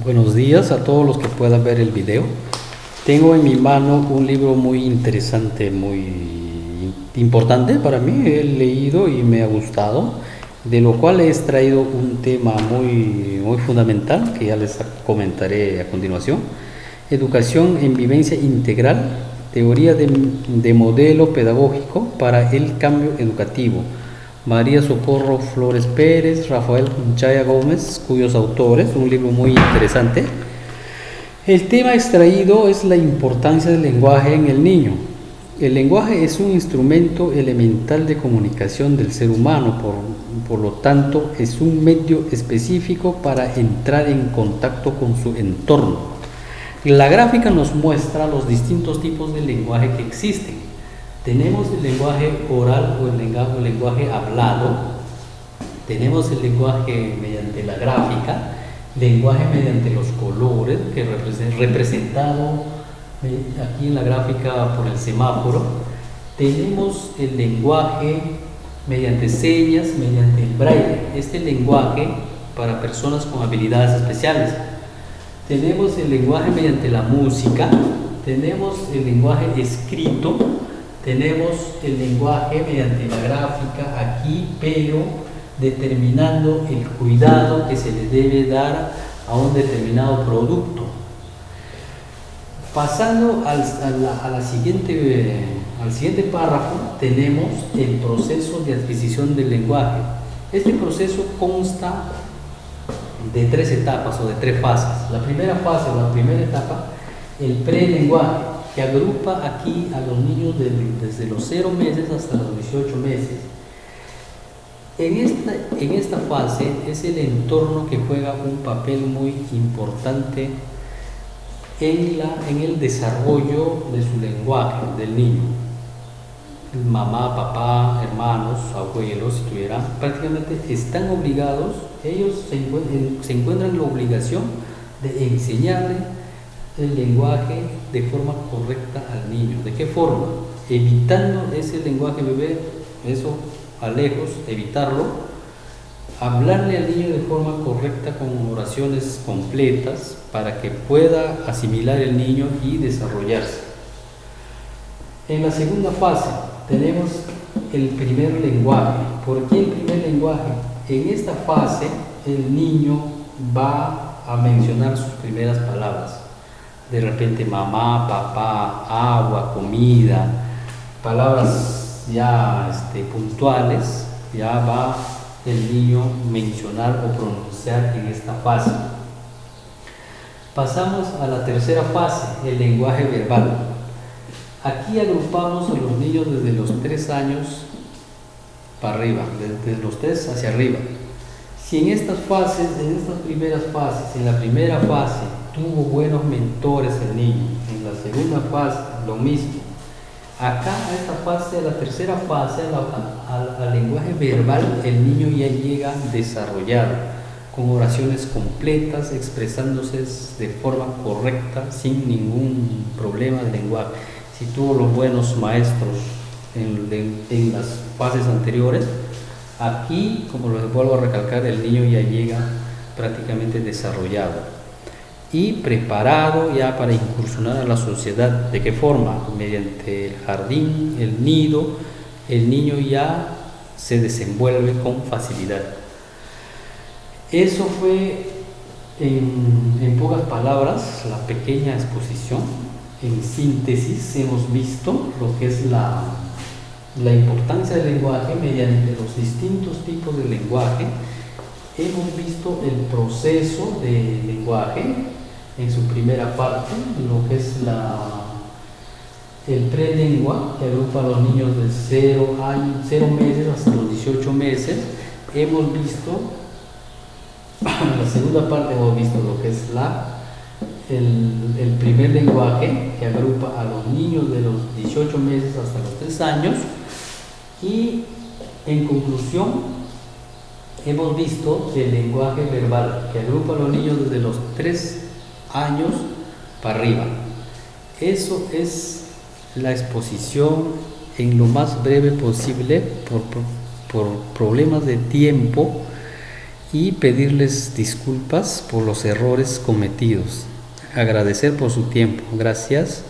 Buenos días a todos los que puedan ver el video. Tengo en mi mano un libro muy interesante, muy importante para mí. He leído y me ha gustado, de lo cual he extraído un tema muy fundamental que ya les comentaré a continuación. Educación en vivencia integral, teoría de modelo pedagógico para el cambio educativo. María Socorro Flores Pérez, Rafael Chaya Gómez, cuyos autores, un libro muy interesante. El tema extraído es la importancia del lenguaje en el niño. El lenguaje es un instrumento elemental de comunicación del ser humano, por lo tanto es un medio específico para entrar en contacto con su entorno. La gráfica nos muestra los distintos tipos de lenguaje que existen. Tenemos el lenguaje oral o el lenguaje hablado, tenemos el lenguaje mediante la gráfica, lenguaje mediante los colores, que representado aquí en la gráfica por el semáforo. Tenemos el lenguaje mediante señas, mediante el braille, este lenguaje para personas con habilidades especiales. Tenemos el lenguaje mediante la música, tenemos el lenguaje escrito, tenemos el lenguaje mediante la gráfica aquí, pero determinando el cuidado que se le debe dar a un determinado producto. Pasando al siguiente párrafo, tenemos el proceso de adquisición del lenguaje. Este proceso consta de tres etapas o de tres fases. La primera fase o la primera etapa, el prelenguaje, que agrupa aquí a los niños desde los 0 meses hasta los 18 meses. En esta fase es el entorno que juega un papel muy importante en el desarrollo de su lenguaje del niño. Mamá, papá, hermanos, abuelos, si tuvieran, prácticamente están obligados, ellos se encuentran en la obligación de enseñarle el lenguaje de forma correcta al niño. ¿De qué forma? Evitando ese lenguaje bebé, eso a lejos, evitarlo, hablarle al niño de forma correcta con oraciones completas para que pueda asimilar el niño y desarrollarse. En la segunda fase tenemos el primer lenguaje. ¿Por qué el primer lenguaje? En esta fase el niño va a mencionar sus primeras palabras. De repente mamá, papá, agua, comida, palabras ya puntuales, ya va el niño mencionar o pronunciar en esta fase. Pasamos a la tercera fase, el lenguaje verbal. Aquí agrupamos a los niños desde los 3 años para arriba, desde los 3 hacia arriba. Si en estas primeras fases, en la primera fase tuvo buenos mentores el niño, en la segunda fase lo mismo. Acá a esta fase, a la tercera fase, al lenguaje verbal, el niño ya llega desarrollado, con oraciones completas, expresándose de forma correcta, sin ningún problema de lenguaje. Si tuvo los buenos maestros en las fases anteriores, aquí, como les vuelvo a recalcar, el niño ya llega prácticamente desarrollado y preparado ya para incursionar a la sociedad. ¿De qué forma? Mediante el jardín, el nido, el niño ya se desenvuelve con facilidad. Eso fue en pocas palabras la pequeña exposición. En síntesis hemos visto lo que es la importancia del lenguaje mediante los distintos tipos de lenguaje. Hemos visto el proceso de lenguaje en su primera parte, lo que es el prelengua, que agrupa a los niños de 0 meses hasta los 18 meses. Hemos visto, en la segunda parte hemos visto lo que es el primer lenguaje, que agrupa a los niños de los 18 meses hasta los 3 años. Y en conclusión, hemos visto el lenguaje verbal, que agrupa a los niños desde los 3 años para arriba. Eso es la exposición en lo más breve posible por problemas de tiempo y pedirles disculpas por los errores cometidos. Agradecer por su tiempo. Gracias.